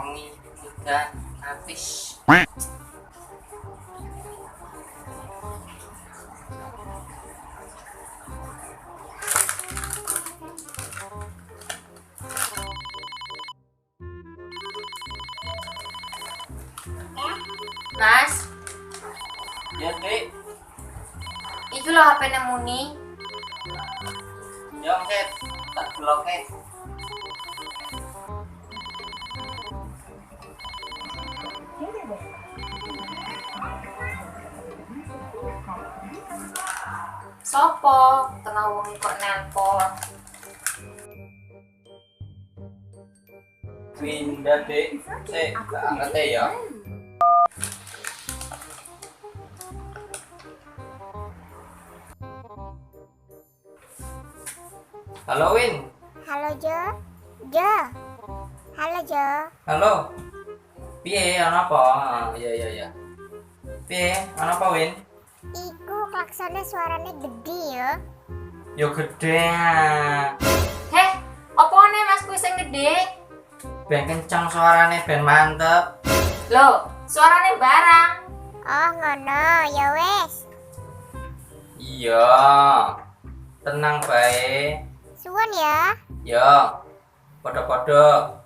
wangi udah habis. Mas, Ya Dek, itu loh HP Muni. yo Ket, tak blok Sopo, tengah wong kok nelpon. Pindah Dek, tak angkat ya. Halo Win. Halo Jo. Jo. Halo Jo. Halo. Piye ana apa? Iya. Piye? Ana apa Win? Iku klaksonnya suaranya gede ya. Yo gede. Heh, opone Mas kuwi sing gede? Ben kencang suarane ben mantep. Loh, suarane barang. Oh ngono, ya wes. Iya. Tenang bae. Suwun ya. Yo. Podo-podo.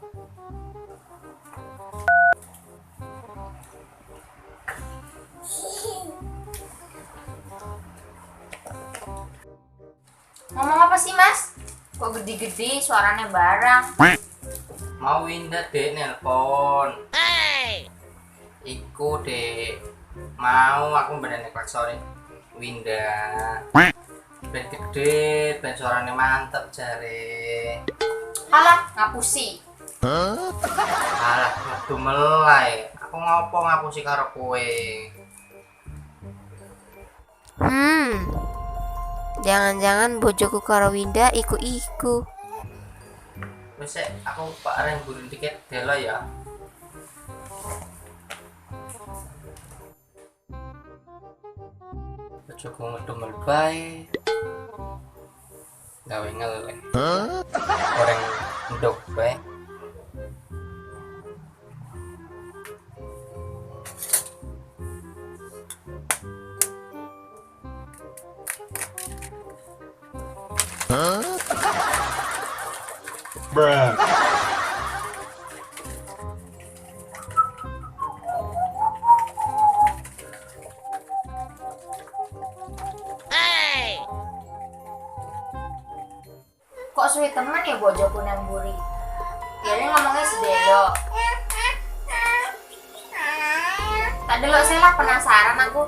Ngomong apa sih Mas? Kok gede-gede suaranya barang? Mau Winda Dek nelpon. Iku Dek. Mau aku beneran klaksone Winda. Ben gede, ben suarane mantep jare. Halah, ngapusi. Alah, metu melai. Aku ngopo ngapusi karo kowe? Jangan-jangan bojoku karo Winda iku-iku. Wis aku Pak Ren burung tiket delo ya. Bojoku ngedumel bae. Gawe ngeleh. Orang ndok bae. Bruh. Kok suwe temen ya bojoku nang mburi? Kira ngomongnya sedelo. Tak delok sih lah, penasaran aku.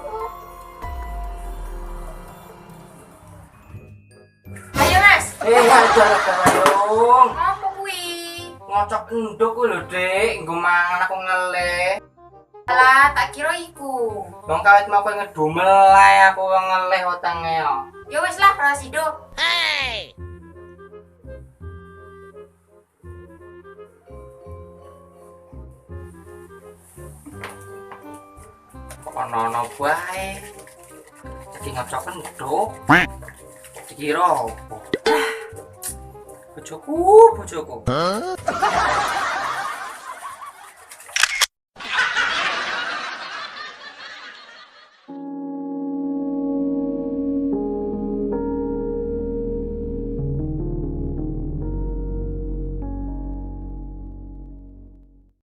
Ayo Mas, Ada dong. apa kuwi? Ngocok endok ku lho, Dik. Nggo mangan aku ngeleh. Alah, tak kira iku. Wong kawit mau kowe ngedumel ae aku ngeleh wetenge yo. Ya wis lah, Rasido. Kok ono bae. Jadi ngocok endok. Dikira apa? Bojoku.